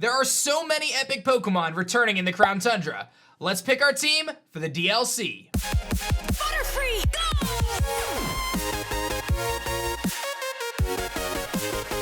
There are so many epic Pokemon returning in the Crown Tundra. Let's pick our team for the DLC. Butterfree, go!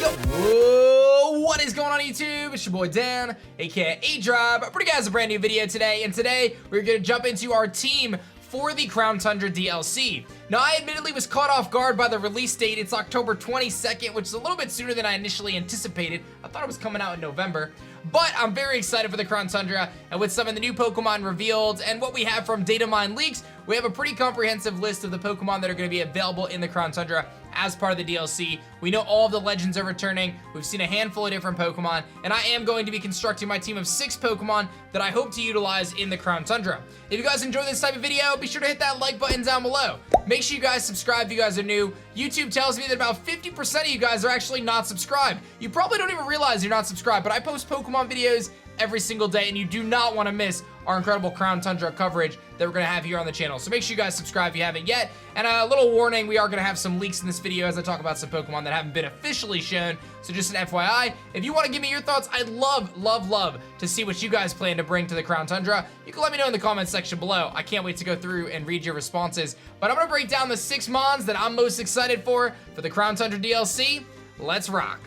Yo, whoa, what is going on YouTube? It's your boy Dan, aka aDrive, bringing you guys a brand new video today, and today we're gonna jump into our team for the Crown Tundra DLC. Now, I admittedly was caught off guard by the release date. It's October 22nd, which is a little bit sooner than I initially anticipated. I thought it was coming out in November, but I'm very excited for the Crown Tundra, and with some of the new Pokemon revealed and what we have from data mine leaks, we have a pretty comprehensive list of the Pokemon that are going to be available in the Crown Tundra as part of the DLC. We know all of the legends are returning. We've seen a handful of different Pokemon, and I am going to be constructing my team of 6 Pokemon that I hope to utilize in the Crown Tundra. If you guys enjoy this type of video, be sure to hit that like button down below. Make sure you guys subscribe if you guys are new. YouTube tells me that about 50% of you guys are actually not subscribed. You probably don't even realize you're not subscribed, but I post Pokemon videos every single day, and you do not want to miss our incredible Crown Tundra coverage that we're going to have here on the channel. So make sure you guys subscribe if you haven't yet. And a little warning, we are going to have some leaks in this video as I talk about some Pokemon that haven't been officially shown. So just an FYI, if you want to give me your thoughts, I'd love to see what you guys plan to bring to the Crown Tundra. You can let me know in the comments section below. I can't wait to go through and read your responses. But I'm going to break down the 6 mons that I'm most excited for the Crown Tundra DLC. Let's rock.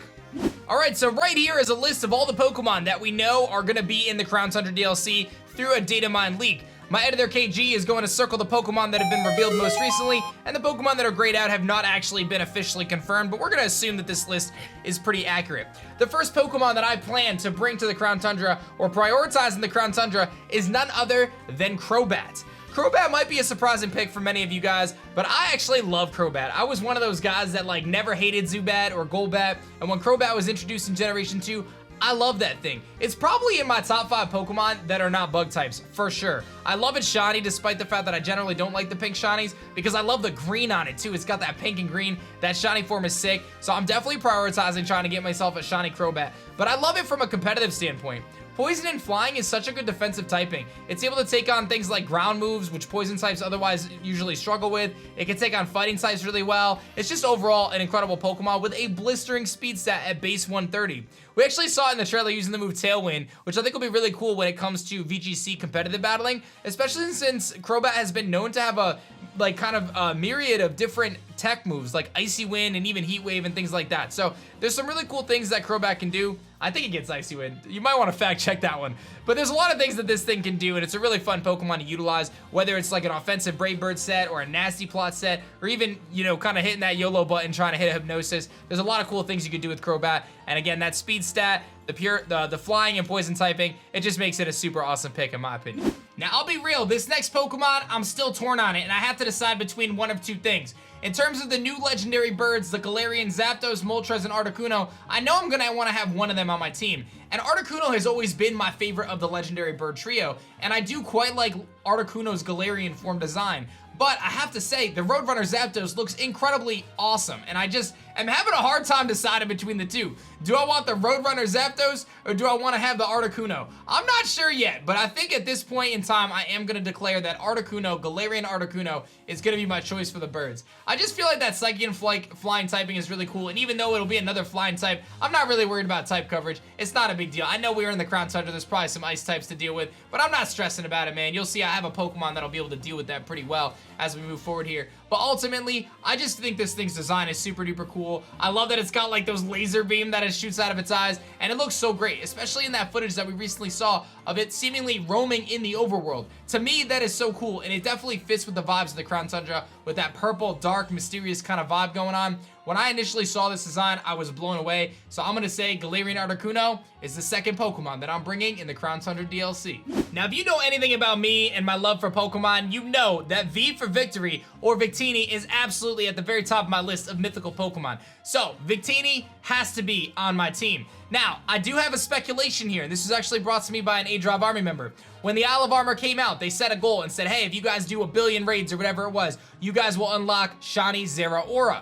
Alright, so right here is a list of all the Pokemon that we know are going to be in the Crown Tundra DLC through a data mine leak. My editor KG is going to circle the Pokemon that have been revealed most recently, and the Pokemon that are grayed out have not actually been officially confirmed, but we're going to assume that this list is pretty accurate. The first Pokemon that I plan to bring to the Crown Tundra, or prioritize in the Crown Tundra, is none other than Crowbat. Crowbat might be a surprising pick for many of you guys, but I actually love Crowbat. I was one of those guys that like never hated Zubat or Golbat, and when Crowbat was introduced in Generation 2, I love that thing. It's probably in my top 5 Pokemon that are not bug types, for sure. I love its shiny, despite the fact that I generally don't like the pink shinies, because I love the green on it too. It's got that pink and green. That shiny form is sick, so I'm definitely prioritizing trying to get myself a shiny Crowbat. But I love it from a competitive standpoint. Poison and Flying is such a good defensive typing. It's able to take on things like ground moves, which Poison types otherwise usually struggle with. It can take on fighting types really well. It's just overall an incredible Pokemon with a blistering speed stat at base 130. We actually saw it in the trailer using the move Tailwind, which I think will be really cool when it comes to VGC competitive battling, especially since Crowbat has been known to have a myriad of different tech moves like Icy Wind and even Heat Wave and things like that. So there's some really cool things that Crowbat can do. I think it gets Icy Wind. You might want to fact check that one. But there's a lot of things that this thing can do, and it's a really fun Pokemon to utilize, whether it's like an offensive Brave Bird set or a Nasty Plot set, or even, you know, kind of hitting that YOLO button trying to hit a Hypnosis. There's a lot of cool things you could do with Crowbat. And again, that speed stat, the flying and poison typing, it just makes it a super awesome pick in my opinion. Now, I'll be real, this next Pokemon, I'm still torn on it, and I have to decide between one of 2 things. In terms of the new legendary birds, the Galarian, Zapdos, Moltres, and Articuno, I know I'm gonna wanna have one of them on my team. And Articuno has always been my favorite of the legendary bird trio, and I do quite like Articuno's Galarian form design. But I have to say, the Roadrunner Zapdos looks incredibly awesome, and I just am having a hard time deciding between the 2. Do I want the Roadrunner Zapdos, or do I want to have the Articuno? I'm not sure yet, but I think at this point in time, I am going to declare that Articuno, Galarian Articuno, is going to be my choice for the birds. I just feel like that Psychic and flying typing is really cool, and even though it'll be another flying type, I'm not really worried about type coverage. It's not a big deal. I know we're in the Crown Tundra, there's probably some ice types to deal with, but I'm not stressing about it, man. You'll see I have a Pokemon that'll be able to deal with that pretty well as we move forward here. But ultimately, I just think this thing's design is super duper cool. I love that it's got like those laser beam that it shoots out of its eyes, and it looks so great, especially in that footage that we recently saw of it seemingly roaming in the overworld. To me, that is so cool, and it definitely fits with the vibes of the Crown Tundra with that purple, dark, mysterious kind of vibe going on. When I initially saw this design, I was blown away, so I'm gonna say Galarian Articuno is the second Pokemon that I'm bringing in the Crown Tundra DLC. Now, if you know anything about me and my love for Pokemon, you know that V for Victory, or Victini, is absolutely at the very top of my list of mythical Pokemon. So, Victini has to be on my team. Now, I do have a speculation here, and this was actually brought to me by an aDrive Army member. When the Isle of Armor came out, they set a goal and said, hey, if you guys do 1 billion raids or whatever it was, you guys will unlock Shiny Zeraora.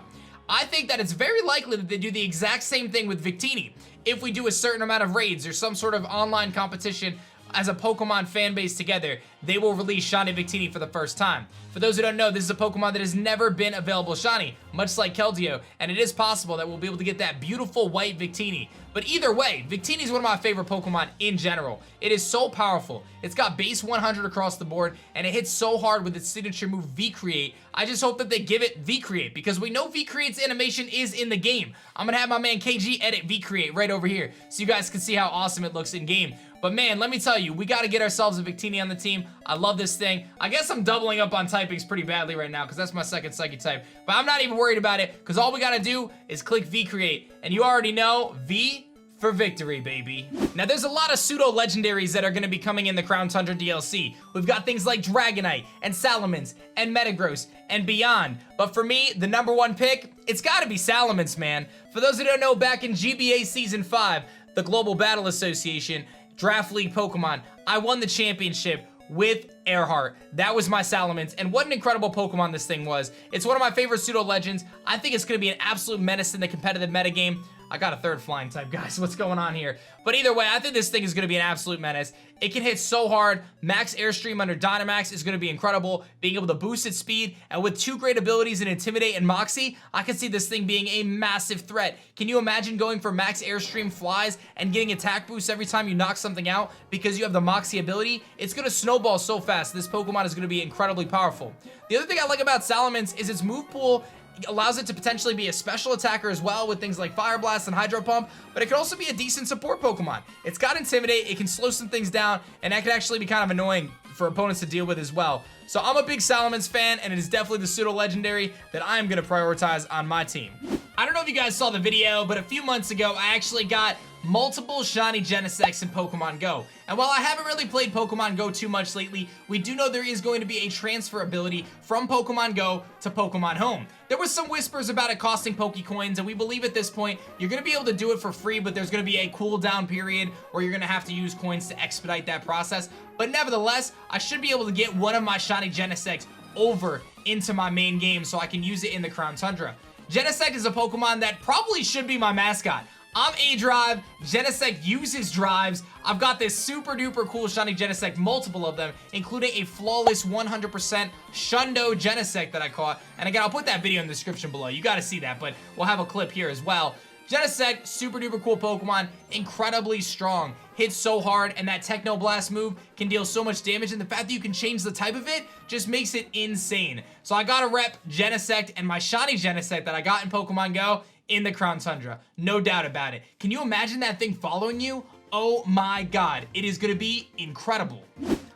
I think that it's very likely that they do the exact same thing with Victini. If we do a certain amount of raids or some sort of online competition as a Pokemon fan base together, they will release Shiny Victini for the first time. For those who don't know, this is a Pokemon that has never been available Shiny, much like Keldeo, and it is possible that we'll be able to get that beautiful white Victini. But either way, Victini is one of my favorite Pokemon in general. It is so powerful. It's got base 100 across the board, and it hits so hard with its signature move V-Create. I just hope that they give it V-Create, because we know V-Create's animation is in the game. I'm gonna have my man KG edit V-Create right over here, so you guys can see how awesome it looks in game. But man, let me tell you, we gotta get ourselves a Victini on the team. I love this thing. I guess I'm doubling up on typings pretty badly right now, because that's my second Psychic type. But I'm not even worried about it, because all we gotta do is click V-Create. And you already know, V for victory, baby. Now, there's a lot of pseudo-legendaries that are gonna be coming in the Crown Tundra DLC. We've got things like Dragonite, and Salamons, and Metagross, and beyond. But for me, the #1 pick, it's gotta be Salamons, man. For those who don't know, back in GBA Season 5, the Global Battle Association, Draft League Pokemon, I won the championship with Earhart. That was my Salamence, and what an incredible Pokemon this thing was. It's one of my favorite pseudo-legends. I think it's gonna be an absolute menace in the competitive metagame. I got a third flying type, guys. What's going on here? But either way, I think this thing is going to be an absolute menace. It can hit so hard. Max Airstream under Dynamax is going to be incredible. Being able to boost its speed, and with two great abilities in Intimidate and Moxie, I can see this thing being a massive threat. Can you imagine going for Max Airstream flies and getting attack boosts every time you knock something out because you have the Moxie ability? It's going to snowball so fast. This Pokemon is going to be incredibly powerful. The other thing I like about Salamence is its move pool allows it to potentially be a special attacker as well with things like Fire Blast and Hydro Pump, but it can also be a decent support Pokemon. It's got Intimidate, it can slow some things down, and that can actually be kind of annoying for opponents to deal with as well. So I'm a big Salamence fan, and it is definitely the pseudo-legendary that I am going to prioritize on my team. I don't know if you guys saw the video, but a few months ago, I actually got multiple shiny Genesects in Pokemon Go. And while I haven't really played Pokemon Go too much lately, we do know there is going to be a transfer ability from Pokemon Go to Pokemon Home. There was some whispers about it costing Pokecoins, and we believe at this point you're going to be able to do it for free, but there's going to be a cooldown period where you're going to have to use coins to expedite that process. But nevertheless, I should be able to get one of my shiny Genesects over into my main game so I can use it in the Crown Tundra. Genesect is a Pokemon that probably should be my mascot. I'm aDrive, Genesect uses drives. I've got this super duper cool shiny Genesect, multiple of them, including a flawless 100% Shundo Genesect that I caught. And again, I'll put that video in the description below. You gotta see that, but we'll have a clip here as well. Genesect, super duper cool Pokemon, incredibly strong, hits so hard, and that Techno Blast move can deal so much damage, and the fact that you can change the type of it just makes it insane. So I gotta rep Genesect and my shiny Genesect that I got in Pokemon Go in the Crown Tundra. No doubt about it. Can you imagine that thing following you? Oh my god, it is gonna be incredible.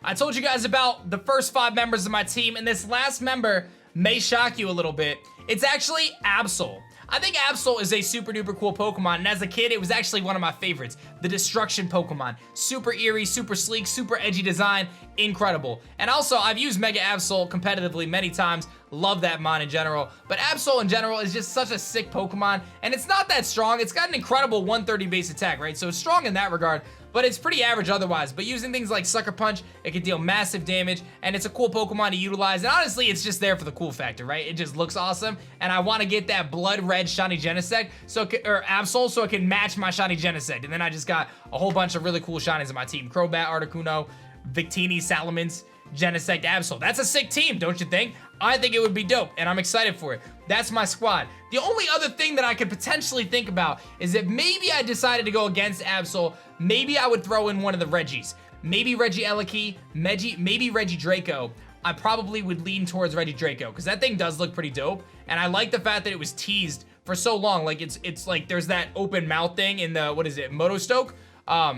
I told you guys about the first 5 members of my team, and this last member may shock you a little bit. It's actually Absol. I think Absol is a super duper cool Pokemon, and as a kid, it was actually one of my favorites. The Destruction Pokemon. Super eerie, super sleek, super edgy design, incredible. And also, I've used Mega Absol competitively many times. Love that mon in general. But Absol in general is just such a sick Pokemon, and it's not that strong. It's got an incredible 130 base attack, right? So it's strong in that regard, but it's pretty average otherwise. But using things like Sucker Punch, it can deal massive damage, and it's a cool Pokemon to utilize. And honestly, it's just there for the cool factor, right? It just looks awesome, and I want to get that blood red shiny Genesect, or Absol, so it can match my shiny Genesect. And then I just got a whole bunch of really cool shinies in my team. Crowbat, Articuno, Victini, Salamons, Genesect, Absol. That's a sick team, don't you think? I think it would be dope, and I'm excited for it. That's my squad. The only other thing that I could potentially think about is if maybe I decided to go against Absol, maybe I would throw in one of the Reggies. Maybe Regieleki, maybe Regidraco. I probably would lean towards Regidraco, because that thing does look pretty dope, and I like the fact that it was teased for so long. Like, it's like there's that open mouth thing in the, what is it, Motostoke?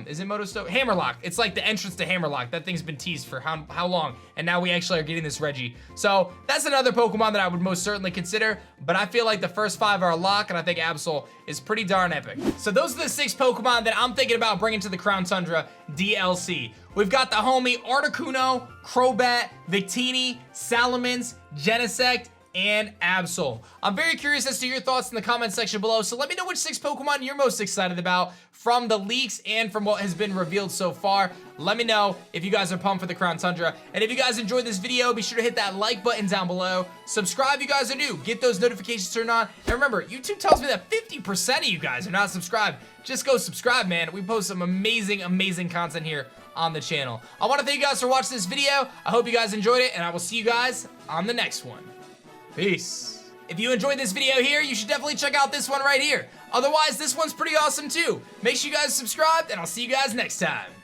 Is it Motostoke? Hammerlock. It's like the entrance to Hammerlock. That thing's been teased for how long? And now we actually are getting this Reggie. So that's another Pokemon that I would most certainly consider, but I feel like the first 5 are a lock, and I think Absol is pretty darn epic. So those are the 6 Pokemon that I'm thinking about bringing to the Crown Tundra DLC. We've got the homie Articuno, Crowbat, Victini, Salamons, Genesect, and Absol. I'm very curious as to your thoughts in the comment section below, so let me know which 6 Pokemon you're most excited about from the leaks and from what has been revealed so far. Let me know if you guys are pumped for the Crown Tundra. And if you guys enjoyed this video, be sure to hit that like button down below. Subscribe if you guys are new. Get those notifications turned on. And remember, YouTube tells me that 50% of you guys are not subscribed. Just go subscribe, man. We post some amazing, amazing content here on the channel. I want to thank you guys for watching this video. I hope you guys enjoyed it, and I will see you guys on the next one. Peace. If you enjoyed this video here, you should definitely check out this one right here. Otherwise, this one's pretty awesome too. Make sure you guys subscribe, and I'll see you guys next time.